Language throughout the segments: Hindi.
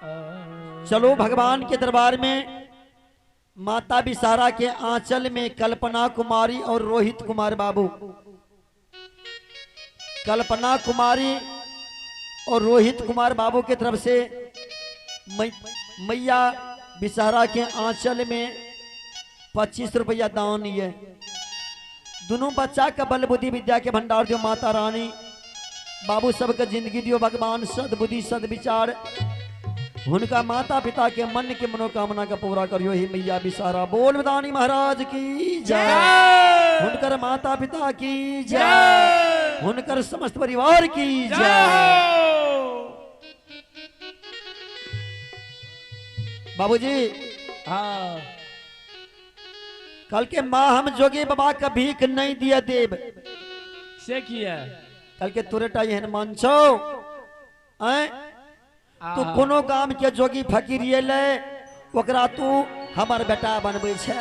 चलो भगवान के दरबार में माता बिसारा के आंचल में कल्पना कुमारी और रोहित कुमार बाबू, कल्पना कुमारी और रोहित कुमार बाबू की तरफ से मैया बिसारा के आंचल में 25 रुपया दान है। दोनों बच्चा का बल बुद्धि विद्या के भंडार जो माता रानी बाबू सबके जिंदगी दियो भगवान, सदबुद्धि सदविचार उनका माता पिता के मन के मनोकामना का पूरा करियो ही मैया बिसारा। बोल बदानी महाराज की जय, उनकर माता पिता की जय, उनकर समस्त परिवार की जय। बाबूजी हाँ कल के माँ हम जोगी बाबा का भीख नहीं दिया देव से किया कल के तुरटा यहन मान छो तू कोनो काम के जोगी फकीर ये ले ओकरा तू हमार बेटा बनबे छे,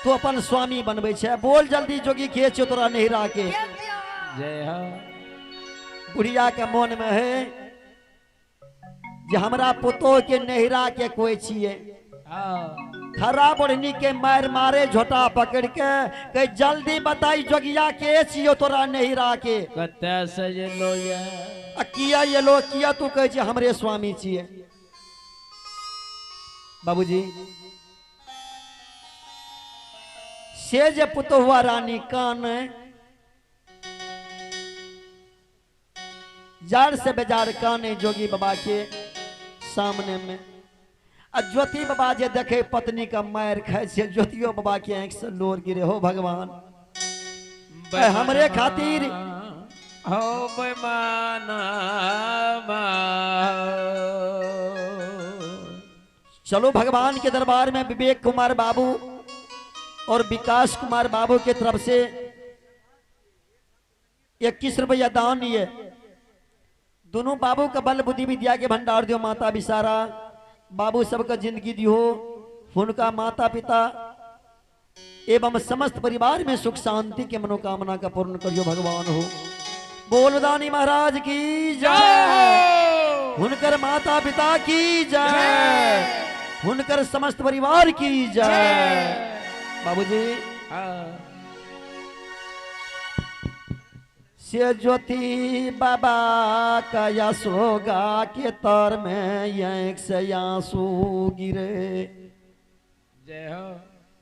तू अपन स्वामी बनबे छे। बोल जल्दी जोगी के छो तोरा नहिरा के। जय हो। बुढ़िया के मन में है जे हमरा पुतो के नहिरा के कोई छिए, खरा बढ़नी के मार मारे झोटा पकड़ के कहे जल्दी बताई जोगिया के छियो तोरा नहिरा के। कते से ये लो ये किया ये लो किया तू कहे हमरे स्वामी छिए। बाबूजी से जे पुतो हुआ रानी कान जार से बेजार कान जोगी बाबा के सामने में। ज्योति बाबा जे देखे पत्नी का मार खाए से ज्योतियो बाबा के आंख से लोर गिरे। हो भगवान हमरे खातिर हो बेमाना चलो भगवान के दरबार में विवेक कुमार बाबू और विकास कुमार बाबू की तरफ से 21 रुपया दान है। दोनों बाबू का बल बुद्धि विद्या के भंडार दियो माता बिसारा, बाबू सबका जिंदगी दियो, उनका माता पिता एवं समस्त परिवार में सुख शांति के मनोकामना का पूर्ण करियो भगवान। हो बोल दानी महाराज की जय, उनकर माता पिता की जय, उनकर समस्त परिवार की जय। बाबूजी से ज्योति बाबा का यशोगा के तर में आंख से आंसू गिरे। जय हो।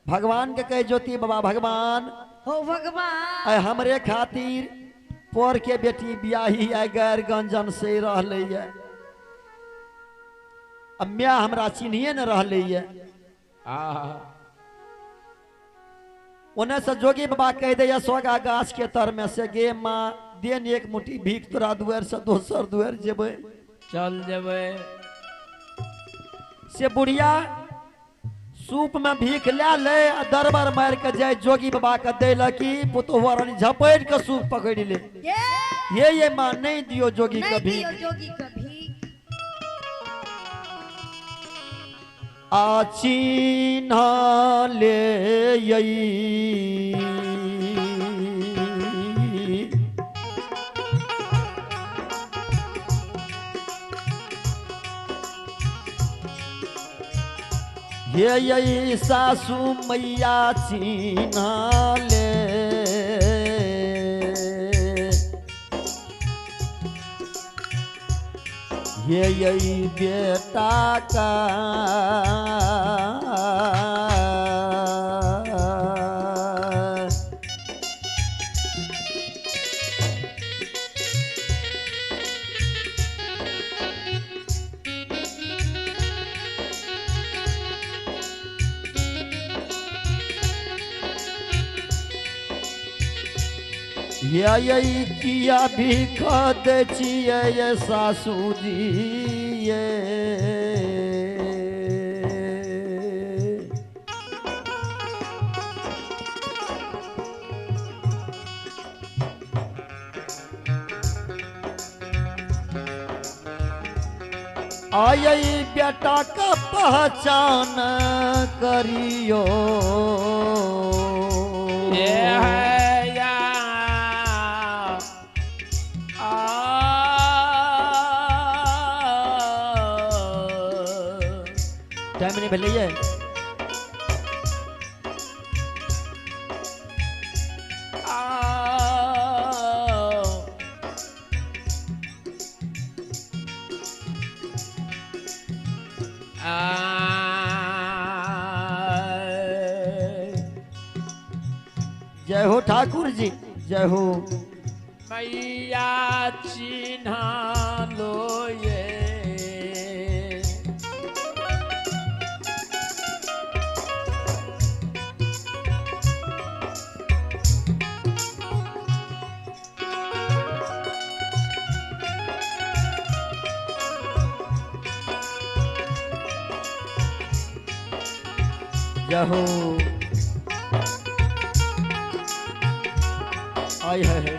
भगवान के कहे ज्योति बाबा भगवान हो भगवान हमरे खातिर पोर के बेटी बियाही है गैर गंजन से रह है। अब मिया हमरा चिन्हिए न रह है। उन्हें से जोगी बाबा कह दे सोगा गाछ के तर में से गे माँ देन एक मुट्ठी भीख तोरा दुआर से दोसर दुआर जेबे चल जेबे। से बुढ़िया सूप में भीख ले ले दरबार मार के जाए जोगी बाबा के दे लकी पुतोहुआ रानी झपेट के सूप पकड़ ले। ये माँ नहीं दियो जोगी कभी आचीना ले यई ये सासू मैया चीना ले यही बेटा का यही किया भी खद छिए ये सासू जी ये आई बेटा का पहचान करियो। ये है या टाइम नहीं भले जय हो ठाकुर जी जय हो। मैया चिन्हा लो ये जय हो। आई है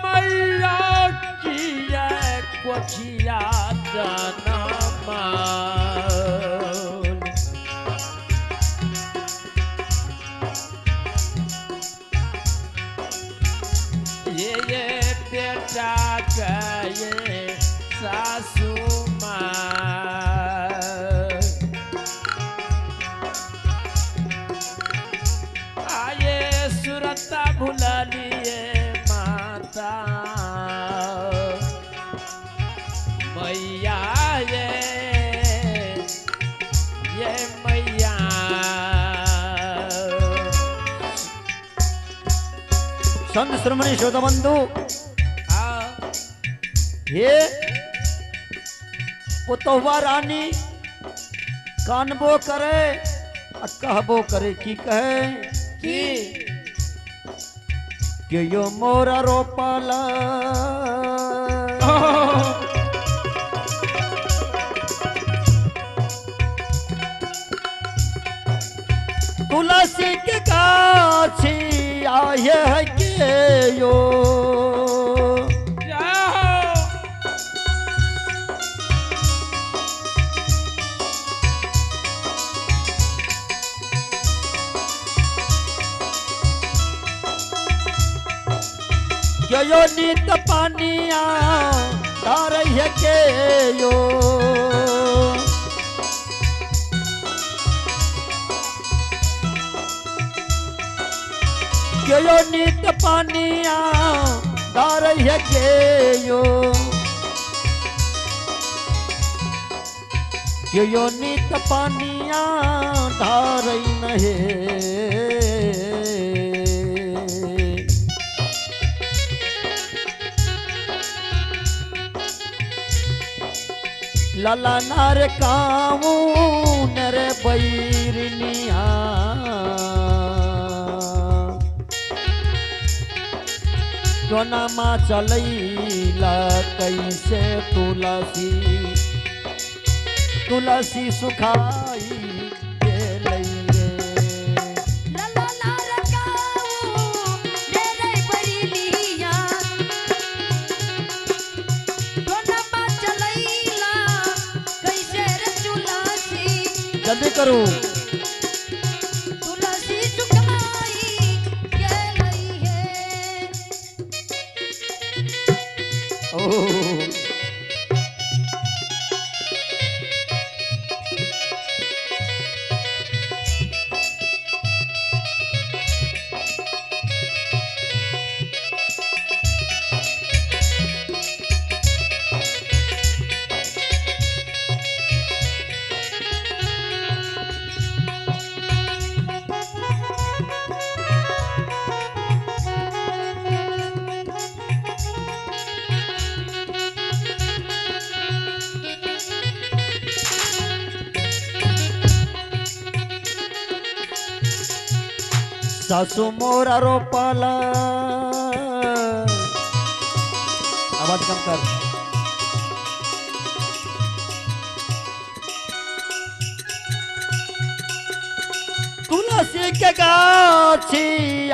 मैया किया कोठिया जनमा ये बेटा गए सासू माँ आये सुरता भुला लिए माता मैया ये मैया संत श्रमणी श्रोता बंधु हे पुतहुआ रानी कानबो करे आ कहबो करे की कहे कि यो मोरा रोपाला तुलसी के गाछी आये है के यो यो नीत पानिया तार के यो यो नीत पानिया तार के यो नीत पानिया धार नहे लला नार काऊ नर बैरनिया जोना माँ चलैला कैसे तुलसी सुखाई जल्दी करो। तुलसी सुखाई गेलई है। ओह सासू मोरा रोपाला, आवाज कम कर। तुलसी के गाछी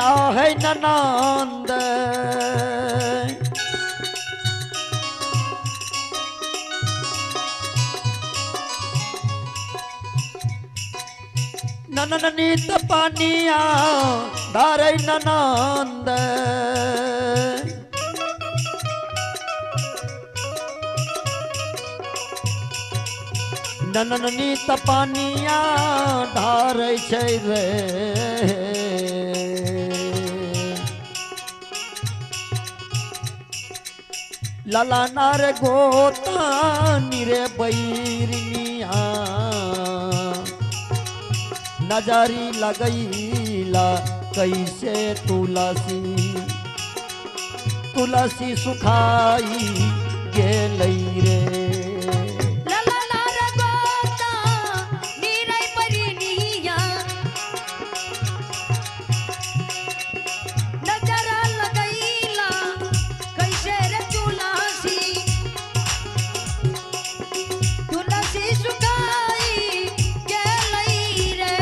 आहे ननंद, ननन नीत पानिया धारै ननंद। ननन नीत पानिया धारै छै रे, लाला नार गोतानी रे बैरनिया, नजरी लगैला कैसे तुलसी, तुलसी सुखाई गेलै रे। ललला रे गोता नीरै परिनिया, नजर लगैला कैसे रे तुलसी, तुलसी सुखाई गेलई रे।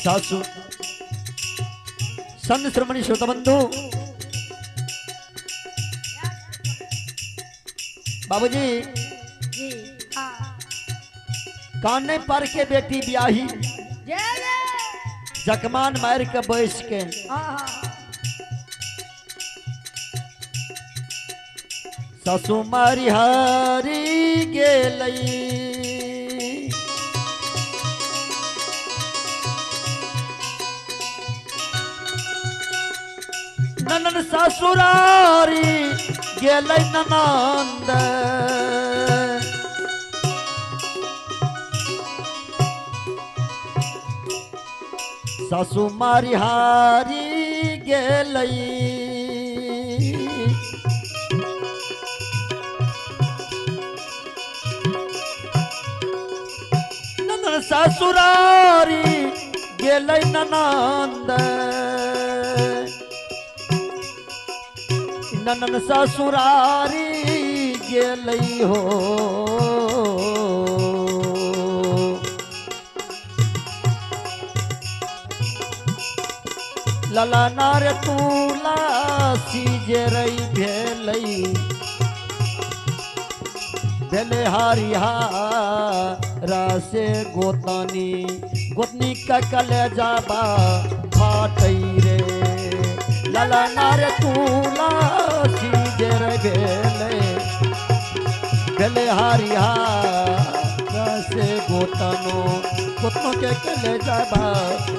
सासू सन श्रमणी श्रोतबंधु, बाबूजी जी हाँ काने पर के बेटी ब्याही, जय जकमान मार के बैस के, हाँ सासू मारी हारी गेलई, ननन ससुरारी गेलै ननंद, सासू मारी हारी गेलई, ननन ससुरारी गेलै ननंद, ननन ससुरारी गेलई हो। लला नार तुलसी जे रई भेलई, भेले हरिहारा से गोतनी, गोतनी का कलेजाबा फाटई रे। लला नार तुलसी जे रई भेले हरिहारा से गोतनो, गोतनो के कलेजाबा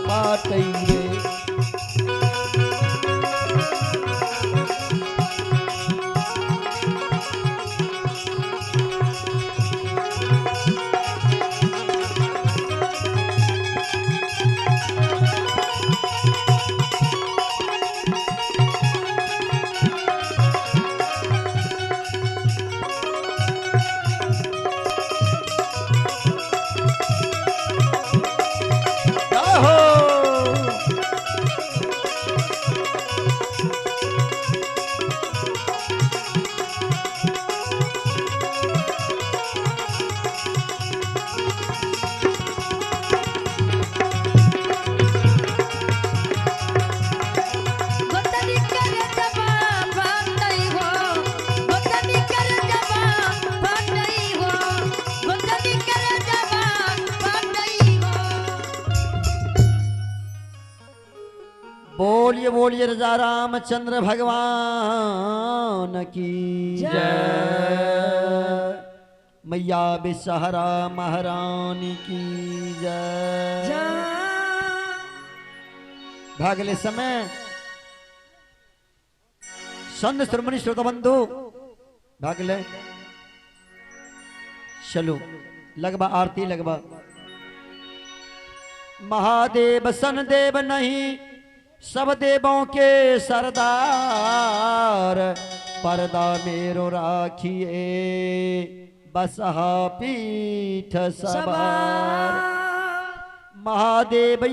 फाटई रे। बोलिए राजा रामचंद्र भगवान की जय। मैया विषहरा महारानी की जय। भागले समय संत श्रोमणी श्रोता बंधु भागले चलो लगभग आरती लगभग। महादेव सन देव नहीं सब देवों के सरदार पर्दा मेरो राखिए बसहा पीठ सवार। महादेव